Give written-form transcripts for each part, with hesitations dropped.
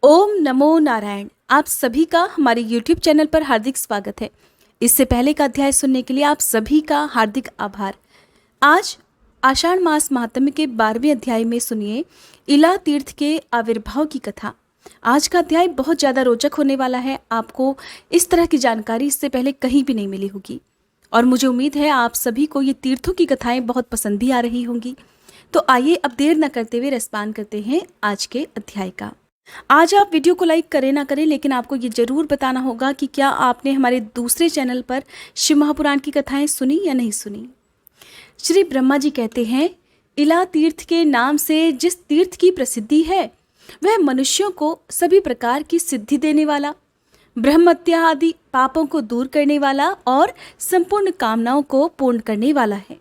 ओम नमो नारायण। आप सभी का हमारे YouTube चैनल पर हार्दिक स्वागत है। इससे पहले का अध्याय सुनने के लिए आप सभी का हार्दिक आभार। आज आषाढ़ मास महात्म्य के 12वें अध्याय में सुनिए इला तीर्थ के आविर्भाव की कथा। आज का अध्याय बहुत ज़्यादा रोचक होने वाला है। आपको इस तरह की जानकारी इससे पहले कहीं भी नहीं मिली होगी और मुझे उम्मीद है आप सभी को ये तीर्थों की कथाएं बहुत पसंद भी आ रही होंगी। तो आइए अब देर न करते हुए रसपान करते हैं आज के अध्याय का। आज आप वीडियो को लाइक करें ना करें, लेकिन आपको ये जरूर बताना होगा कि क्या आपने हमारे दूसरे चैनल पर शिव महापुराण की कथाएं सुनी या नहीं सुनी। श्री ब्रह्मा जी कहते हैं, इला तीर्थ के नाम से जिस तीर्थ की प्रसिद्धि है वह मनुष्यों को सभी प्रकार की सिद्धि देने वाला, ब्रह्मत्या आदि पापों को दूर करने वाला और संपूर्ण कामनाओं को पूर्ण करने वाला है।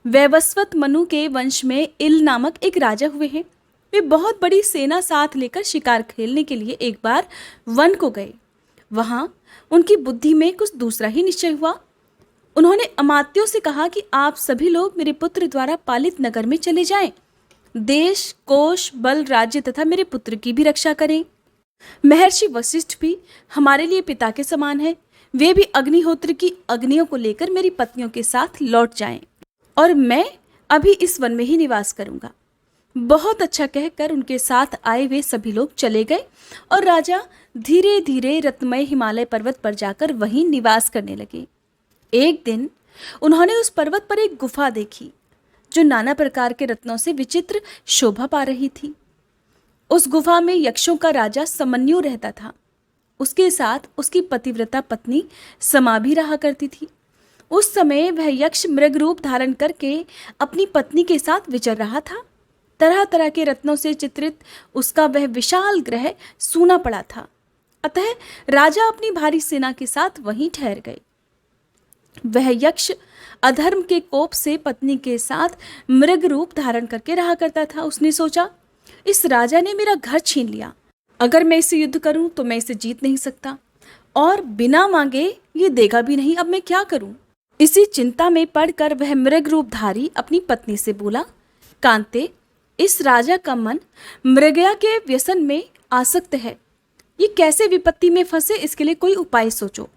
वैवस्वत मनु के वंश में इल नामक एक राजा हुए हैं। वे बहुत बड़ी सेना साथ लेकर शिकार खेलने के लिए एक बार वन को गए। वहां उनकी बुद्धि में कुछ दूसरा ही निश्चय हुआ। उन्होंने अमात्यों से कहा कि आप सभी लोग मेरे पुत्र द्वारा पालित नगर में चले जाएं। देश, कोश, बल, राज्य तथा मेरे पुत्र की भी रक्षा करें। महर्षि वशिष्ठ भी हमारे लिए पिता के समान है। वे भी अग्निहोत्र की अग्नियों को लेकर मेरी पत्नियों के साथ लौट जाएं और मैं अभी इस वन में ही निवास करूंगा। बहुत अच्छा कहकर उनके साथ आए वे सभी लोग चले गए और राजा धीरे धीरे रत्नमय हिमालय पर्वत पर जाकर वहीं निवास करने लगे। एक दिन उन्होंने उस पर्वत पर एक गुफा देखी जो नाना प्रकार के रत्नों से विचित्र शोभा पा रही थी। उस गुफा में यक्षों का राजा समन्यु रहता था। उसके साथ उसकी पतिव्रता पत्नी समा भी रहा करती थी। उस समय वह यक्ष मृग रूप धारण करके अपनी पत्नी के साथ विचर रहा था। तरह तरह के रत्नों से चित्रित उसका वह विशाल ग्रह सूना पड़ा था। अतः राजा अपनी भारी सेना के साथ वहीं ठहर गए। वह यक्ष अधर्म के कोप से पत्नी के साथ मृग रूप धारण करके रहा करता था। उसने सोचा, इस राजा ने मेरा घर छीन लिया। अगर मैं इसे युद्ध करूं तो मैं इसे जीत नहीं सकता और बिना मांगे ये देगा भी नहीं। अब मैं क्या करूं? इसी चिंता में पड़कर वह मृग रूपधारी अपनी पत्नी से बोला, कांते, इस राजा का मन मृगया के व्यसन में आसक्त है। ये कैसे विपत्ति में फंसे, इसके लिए कोई उपाय सोचो।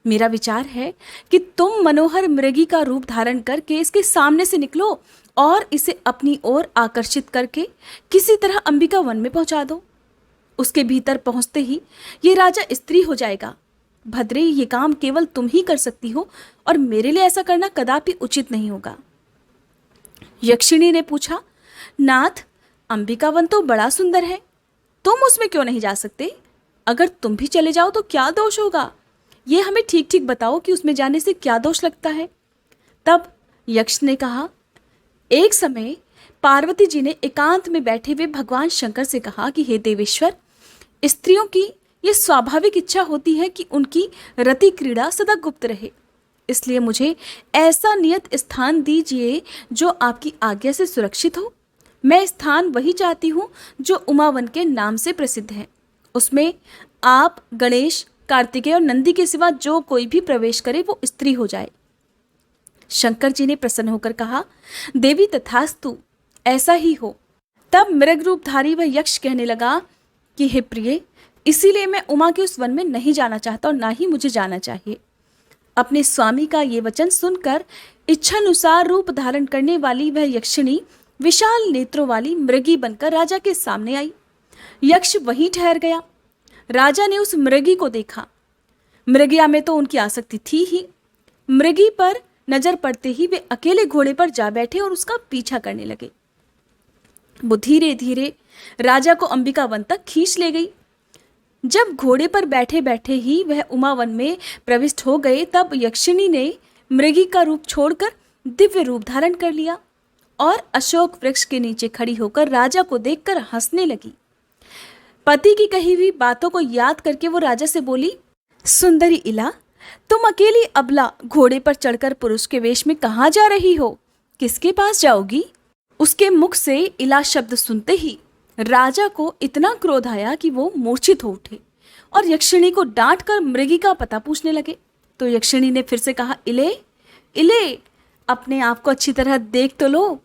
मेरा विचार है कि तुम मनोहर मृगी का रूप धारण करके इसके सामने से निकलो और इसे अपनी ओर आकर्षित करके किसी तरह अंबिका वन में पहुंचा दो। उसके भीतर पहुंचते ही ये राजा स्त्री हो जाएगा। भद्रे, ये काम केवल तुम ही कर सकती हो और मेरे लिए ऐसा करना कदापि उचित नहीं होगा। यक्षिणी ने पूछा, नाथ, अंबिका वन तो बड़ा सुंदर है, तुम उसमें क्यों नहीं जा सकते? अगर तुम भी चले जाओ तो क्या दोष होगा? ये हमें ठीक ठीक बताओ कि उसमें जाने से क्या दोष लगता है। तब यक्ष ने कहा, एक समय पार्वती जी ने एकांत में बैठे हुए भगवान शंकर से कहा कि हे देवेश्वर, स्त्रियों की ये स्वाभाविक इच्छा होती है कि उनकी रति क्रीड़ा सदा गुप्त रहे। इसलिए मुझे ऐसा नियत स्थान दीजिए जो आपकी आज्ञा से सुरक्षित हो। मैं स्थान वही चाहती हूँ जो उमावन के नाम से प्रसिद्ध है। उसमें आप, गणेश, कार्तिकेय और नंदी के सिवा जो कोई भी प्रवेश करे वो स्त्री हो जाए। शंकर जी ने प्रसन्न होकर कहा, देवी तथास्तु, ऐसा ही हो। तब मृग रूपधारी वह यक्ष कहने लगा कि हे प्रिय, इसीलिए मैं उमा के उस वन में नहीं जाना चाहता और ना ही मुझे जाना चाहिए। अपने स्वामी का ये वचन सुनकर इच्छानुसार रूप धारण करने वाली वह यक्षिणी विशाल नेत्रों वाली मृगी बनकर राजा के सामने आई। यक्ष वहीं ठहर गया। राजा ने उस मृगी को देखा। मृगया में तो उनकी आसक्ति थी ही। मृगी पर नजर पड़ते ही वे अकेले घोड़े पर जा बैठे और उसका पीछा करने लगे। वो धीरे धीरे राजा को अंबिका वन तक खींच ले गई। जब घोड़े पर बैठे बैठे ही वह उमा वन में प्रविष्ट हो गए, तब यक्षिणी ने मृगी का रूप छोड़कर दिव्य रूप धारण कर लिया और अशोक वृक्ष के नीचे खड़ी होकर राजा को देखकर हंसने लगी। पति की कही हुई बातों को याद करके वो राजा से बोली, सुंदरी इला, तुम अकेली अबला घोड़े पर चढ़कर पुरुष के वेश में कहाँ जा रही हो? किसके पास जाओगी? उसके मुख से इला शब्द सुनते ही राजा को इतना क्रोध आया कि वो मूर्छित हो उठे और यक्षिणी को डांट कर मृगी का पता पूछने लगे। तो यक्षिणी ने फिर से कहा, इले, इले, अपने आप को अच्छी तरह देख तो लो,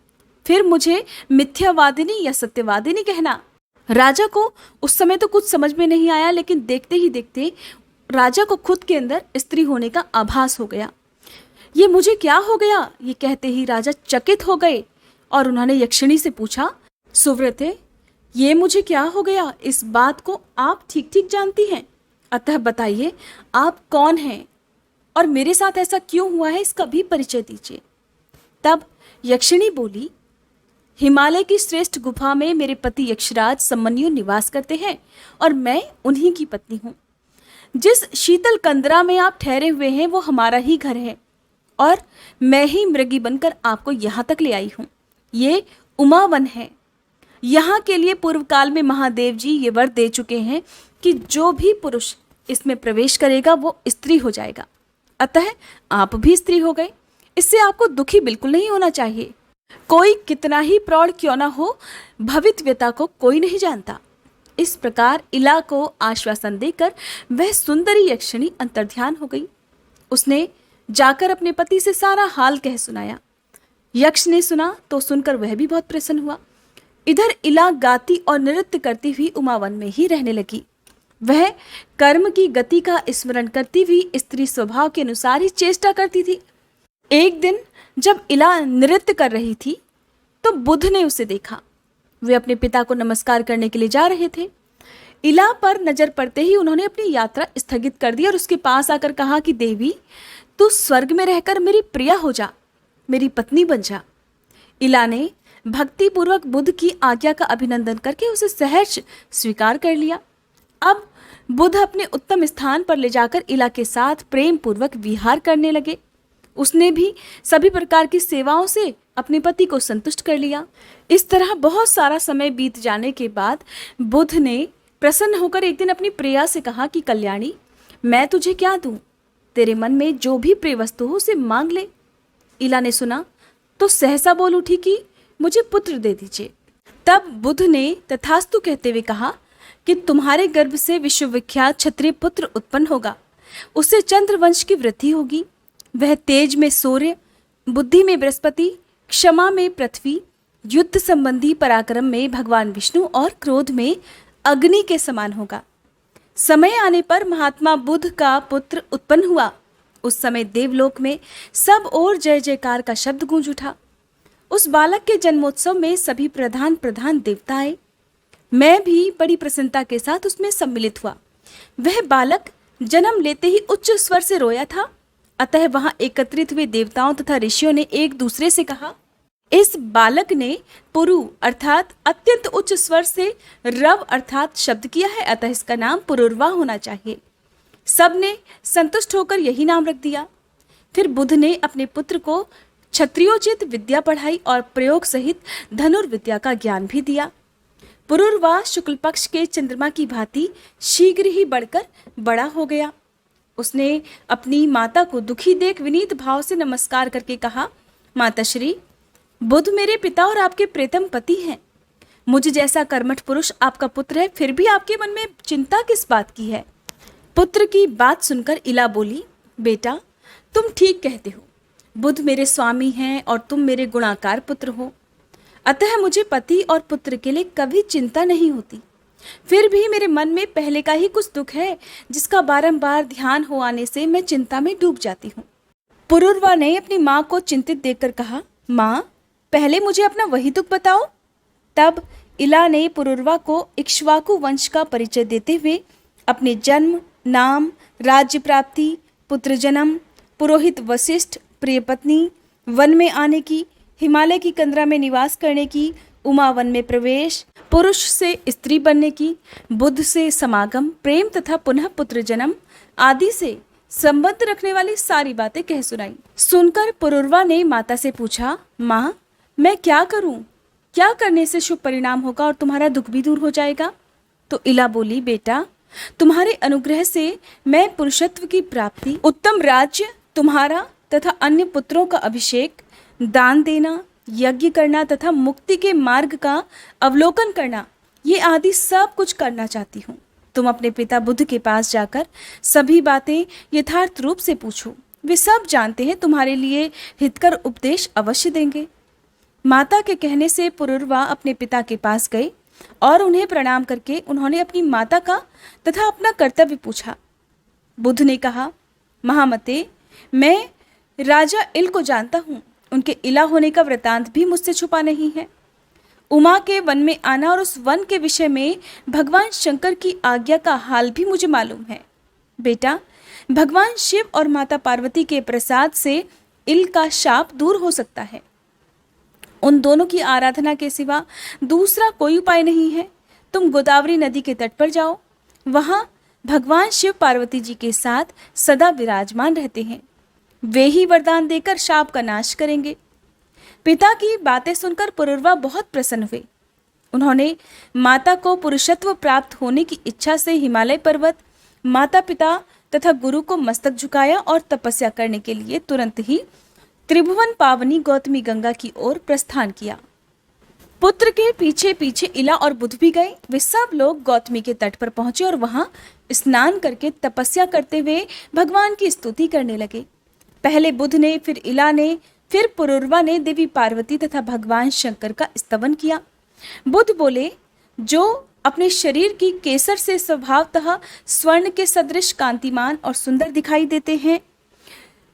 फिर मुझे मिथ्यावादिनी या सत्यवादिनी कहना। राजा को उस समय तो कुछ समझ में नहीं आया, लेकिन देखते ही देखते राजा को खुद के अंदर स्त्री होने का आभास हो गया। ये मुझे क्या हो गया, ये कहते ही राजा चकित हो गए और उन्होंने यक्षिणी से पूछा, सुव्रते, ये मुझे क्या हो गया, इस बात को आप ठीक ठीक जानती हैं, अतः बताइए आप कौन हैं और मेरे साथ ऐसा क्यों हुआ है, इसका भी परिचय दीजिए। तब यक्षिणी बोली, हिमालय की श्रेष्ठ गुफा में मेरे पति यक्षराज समन्यु निवास करते हैं और मैं उन्हीं की पत्नी हूँ। जिस शीतल कंदरा में आप ठहरे हुए हैं वो हमारा ही घर है और मैं ही मृगी बनकर आपको यहाँ तक ले आई हूँ। ये उमावन है। यहाँ के लिए पूर्व काल में महादेव जी ये वर दे चुके हैं कि जो भी पुरुष इसमें प्रवेश करेगा वो स्त्री हो जाएगा। अतः आप भी स्त्री हो गए, इससे आपको दुखी बिल्कुल नहीं होना चाहिए। कोई कितना ही प्रौढ़ क्यों ना हो, भवितव्यता को कोई नहीं जानता। इस प्रकार इला को आश्वासन देकर वह सुंदरी यक्षिणी अंतर्ध्यान हो गई। उसने जाकर अपने पति से सारा हाल कह सुनाया। यक्ष ने सुना तो सुनकर वह भी बहुत प्रसन्न हुआ। इधर इला गाती और नृत्य करती हुई उमावन में ही रहने लगी। वह कर्म की गति का स्मरण करती हुई स्त्री स्वभाव के अनुसार ही चेष्टा करती थी। एक दिन जब इला नृत्य कर रही थी तो बुध ने उसे देखा। वे अपने पिता को नमस्कार करने के लिए जा रहे थे। इला पर नजर पड़ते ही उन्होंने अपनी यात्रा स्थगित कर दी और उसके पास आकर कहा कि देवी, तू स्वर्ग में रहकर मेरी प्रिया हो जा, मेरी पत्नी बन जा। इला ने भक्ति पूर्वक बुध की आज्ञा का अभिनंदन करके उसे सहर्ष स्वीकार कर लिया। अब बुध अपने उत्तम स्थान पर ले जाकर इला के साथ प्रेम पूर्वक विहार करने लगे। उसने भी सभी प्रकार की सेवाओं से अपने पति को संतुष्ट कर लिया। इस तरह बहुत सारा समय बीत जाने के बाद बुध ने प्रसन्न होकर एक दिन अपनी प्रिया से कहा कि कल्याणी, मैं तुझे क्या दूं? तेरे मन में जो भी प्रिय वस्तु हो उसे मांग ले। इला ने सुना तो सहसा बोल उठी कि मुझे पुत्र दे दीजिए। तब बुध ने तथास्तु कहते हुए कहा कि तुम्हारे गर्भ से विश्वविख्यात क्षत्रिय पुत्र उत्पन्न होगा। उससे चंद्रवंश की वृद्धि होगी। वह तेज में सूर्य, बुद्धि में बृहस्पति, क्षमा में पृथ्वी, युद्ध संबंधी पराक्रम में भगवान विष्णु और क्रोध में अग्नि के समान होगा। समय आने पर महात्मा बुध का पुत्र उत्पन्न हुआ। उस समय देवलोक में सब ओर जय जयकार का शब्द गूंज उठा। उस बालक के जन्मोत्सव में सभी प्रधान प्रधान देवता आए। मैं भी बड़ी प्रसन्नता के साथ उसमें सम्मिलित हुआ। वह बालक जन्म लेते ही उच्च स्वर से रोया था। अतः वहां एकत्रित हुए देवताओं तथा ऋषियों ने एक दूसरे से कहा, इस बालक ने पुरु अर्थात अत्यंत उच्च स्वर से रव अर्थात शब्द किया है, अतः इसका नाम पुरुर्वा होना चाहिए। सबने संतुष्ट होकर यही नाम रख दिया। फिर बुध ने अपने पुत्र को क्षत्रियोचित विद्या पढ़ाई और प्रयोग सहित धनुर्विद्या का ज्ञान भी दिया। पुरुर्वा शुक्ल पक्ष के चंद्रमा की भांति शीघ्र ही बढ़कर बड़ा हो गया। उसने अपनी माता को दुखी देख विनीत भाव से नमस्कार करके कहा, माताश्री, बुध मेरे पिता और आपके प्रीतम पति हैं। मुझ जैसा कर्मठ पुरुष आपका पुत्र है, फिर भी आपके मन में चिंता किस बात की है? पुत्र की बात सुनकर इला बोली, बेटा, तुम ठीक कहते हो। बुध मेरे स्वामी हैं और तुम मेरे गुणाकार पुत्र हो। अतः मुझे पति और पुत्र के लिए कभी चिंता नहीं होती। फिर भी मेरे मन में पहले का ही कुछ दुख है, जिसका बारंबार ध्यान हो आने से मैं चिंता में डूब जाती हूँ। पुरुर्वा ने अपनी माँ को चिंतित देखकर कहा, माँ, पहले मुझे अपना वही दुख बताओ। तब इला ने पुरुर्वा को इक्ष्वाकु वंश का परिचय देते हुए अपने जन्म, नाम, राज्य प्राप्ति, पुत्र जन्म, पुरोहित वशिष्ठ, प्रिय पत्नी, वन में आने की, हिमालय की कंदरा में निवास करने की, उमावन में प्रवेश, पुरुष से स्त्री बनने की, बुद्ध से समागम, प्रेम तथा पुनः पुत्र जन्म आदि से संबंध रखने वाली सारी बातें कह सुनाई। सुनकर पुरुर्वा ने माता से पूछा, माँ, मैं क्या करूं? क्या करने से शुभ परिणाम होगा और तुम्हारा दुख भी दूर हो जाएगा? तो इला बोली, बेटा, तुम्हारे अनुग्रह से मैं पुरुषत्व की प्राप्ति, उत्तम राज्य, तुम्हारा तथा अन्य पुत्रों का अभिषेक, दान देना, यज्ञ करना तथा मुक्ति के मार्ग का अवलोकन करना, ये आदि सब कुछ करना चाहती हूँ। तुम अपने पिता बुद्ध के पास जाकर सभी बातें यथार्थ रूप से पूछो। वे सब जानते हैं, तुम्हारे लिए हितकर उपदेश अवश्य देंगे। माता के कहने से पुरुर्वा अपने पिता के पास गए और उन्हें प्रणाम करके उन्होंने अपनी माता का तथा अपना कर्तव्य पूछा। बुद्ध ने कहा, महामते, मैं राजा इल को जानता हूँ। उनके इला होने का वृतांत भी मुझसे छुपा नहीं है। उमा के वन में आना और उस वन के विषय में भगवान शंकर की आज्ञा का हाल भी मुझे मालूम है। बेटा, भगवान शिव और माता पार्वती के प्रसाद से इल का शाप दूर हो सकता है। उन दोनों की आराधना के सिवा दूसरा कोई उपाय नहीं है। तुम गोदावरी नदी के तट पर जाओ, वहां भगवान शिव पार्वती जी के साथ सदा विराजमान रहते हैं। वे ही वरदान देकर शाप का नाश करेंगे। पिता की बातें सुनकर पुरुरवा बहुत प्रसन्न हुए। उन्होंने माता को पुरुषत्व प्राप्त होने की इच्छा से हिमालय पर्वत, माता पिता तथा गुरु को मस्तक झुकाया और तपस्या करने के लिए तुरंत ही त्रिभुवन पावनी गौतमी गंगा की ओर प्रस्थान किया। पुत्र के पीछे पीछे इला और बुध भी गए। वे सब लोग गौतमी के तट पर पहुंचे और वहां स्नान करके तपस्या करते हुए भगवान की स्तुति करने लगे। पहले बुध ने, फिर इला ने, फिर पुरुरवा ने देवी पार्वती तथा भगवान शंकर का स्तवन किया। बुध बोले, जो अपने शरीर की केसर से स्वभावतः स्वर्ण के सदृश कांतिमान और सुंदर दिखाई देते हैं,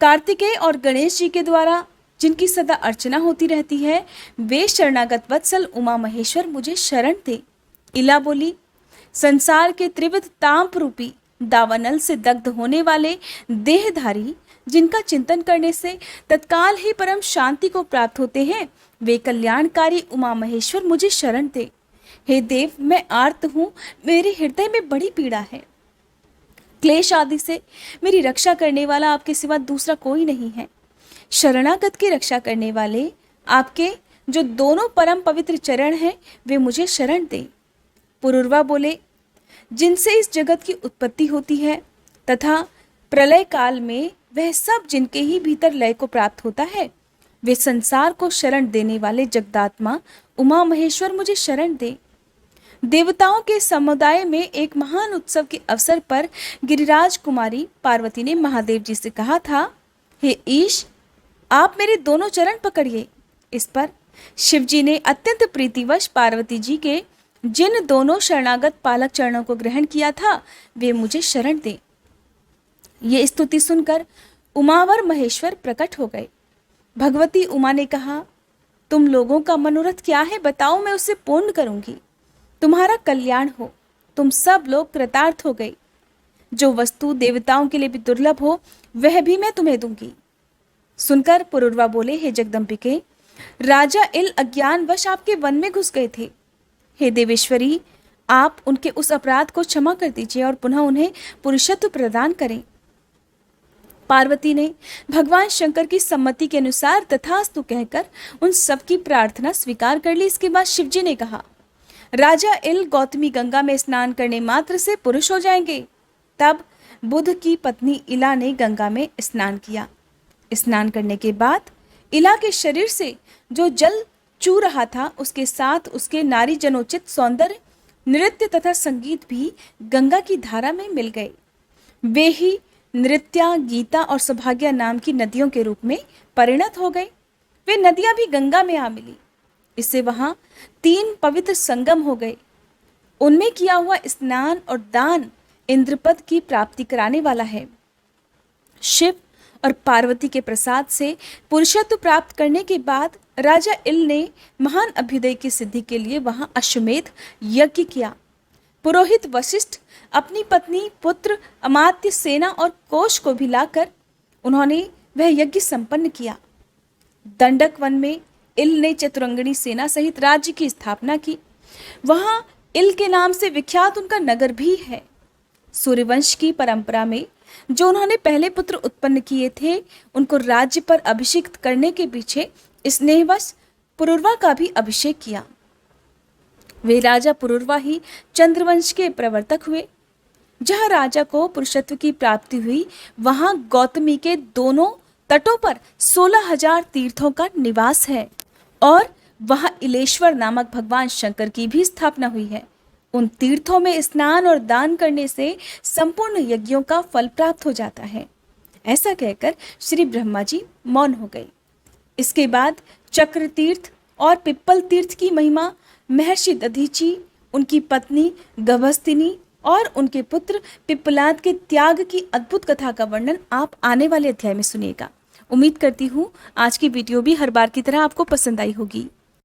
कार्तिकेय और गणेश जी के द्वारा जिनकी सदा अर्चना होती रहती है, वे शरणागत वत्सल उमा महेश्वर मुझे शरण दे। इला बोली, संसार के त्रिविध ताप रूपी दावानल से दग्ध होने वाले देहधारी, जिनका चिंतन करने से तत्काल ही परम शांति को प्राप्त होते हैं, वे कल्याणकारी उमा महेश्वर मुझे शरण दे। हे देव, मैं आर्त हूँ, मेरे हृदय में बड़ी पीड़ा है। क्लेश आदि से मेरी रक्षा करने वाला आपके सिवा दूसरा कोई नहीं है। शरणागत की रक्षा करने वाले आपके जो दोनों परम पवित्र चरण हैं, वे मुझे शरण दें। पुरुरवा बोले, जिनसे इस जगत की उत्पत्ति होती है तथा प्रलय काल में वह सब जिनके ही भीतर लय को प्राप्त होता है, वे संसार को शरण देने वाले जगदात्मा उमा महेश्वर मुझे शरण दे। देवताओं के समुदाय में एक महान उत्सव के अवसर पर गिरिराज कुमारी पार्वती ने महादेव जी से कहा था, हे ईश, आप मेरे दोनों चरण पकड़िए। इस पर शिवजी ने अत्यंत प्रीतिवश पार्वती जी के जिन दोनों शरणागत पालक चरणों को ग्रहण किया था, वे मुझे शरण दें। ये स्तुति सुनकर उमावर महेश्वर प्रकट हो गए। भगवती उमा ने कहा, तुम लोगों का मनोरथ क्या है, बताओ, मैं उसे पूर्ण करूंगी। तुम्हारा कल्याण हो, तुम सब लोग कृतार्थ हो गए। जो वस्तु देवताओं के लिए भी दुर्लभ हो, वह भी मैं तुम्हें दूंगी। सुनकर पुरुरवा बोले, हे जगदम्बिके, राजा इल अज्ञानवश आपके वन में घुस गए थे। हे देवेश्वरी, आप उनके उस अपराध को क्षमा कर दीजिए और पुनः उन्हें पुरुषत्व प्रदान करें। पार्वती ने भगवान शंकर की सम्मति के अनुसार तथास्तु कहकर उन सबकी प्रार्थना स्वीकार कर ली। इसके बाद शिवजी ने कहा, राजा इल गौतमी गंगा में स्नान करने मात्र से पुरुष हो जाएंगे। तब बुध की पत्नी इला ने गंगा में स्नान किया। स्नान करने के बाद इला के शरीर से जो जल चू रहा था, उसके साथ उसके नारी जनोचित सौंदर्य, नृत्य तथा संगीत भी गंगा की धारा में मिल गए। वे ही नृत्या, गीता और सौभाग्या नाम की नदियों के रूप में परिणत हो गए। वे नदियां भी गंगा में आ मिली। इससे वहां 3 पवित्र संगम हो गए। उनमें किया हुआ स्नान और दान इंद्रपद की प्राप्ति कराने वाला है। शिव और पार्वती के प्रसाद से पुरुषत्व प्राप्त करने के बाद राजा इल ने महान अभ्युदय की सिद्धि के लिए वहां अश्वमेध यज्ञ किया। पुरोहित वशिष्ठ अपनी पत्नी, पुत्र, अमात्य, सेना और कोष को भी लाकर उन्होंने वह यज्ञ संपन्न किया। दंडक वन में इल ने चतुरंगिणी सेना सहित राज्य की स्थापना की। वहां इल के नाम से विख्यात उनका नगर भी है। सूर्यवंश की परंपरा में जो उन्होंने पहले पुत्र उत्पन्न किए थे, उनको राज्य पर अभिषेक करने के पीछे स्नेहवश पुरुरवा का भी अभिषेक किया। वे राजा पुरुरवा ही चंद्रवंश के प्रवर्तक हुए। जहाँ राजा को पुरुषत्व की प्राप्ति हुई, वहां गौतमी के दोनों तटों पर 16,000 तीर्थों का निवास है और वहां इलेश्वर नामक भगवान शंकर की भी स्थापना हुई है। उन तीर्थों में स्नान और दान करने से संपूर्ण यज्ञों का फल प्राप्त हो जाता है। ऐसा कहकर श्री ब्रह्मा जी मौन हो गए। इसके बाद चक्र तीर्थ और पिप्पल तीर्थ की महिमा महर्षि दधीची उनकी पत्नी गभस्तिनी और उनके पुत्र पिप्पलाद के त्याग की अद्भुत कथा का वर्णन आप आने वाले अध्याय में सुनिएगा। उम्मीद करती हूँ आज की वीडियो भी हर बार की तरह आपको पसंद आई होगी।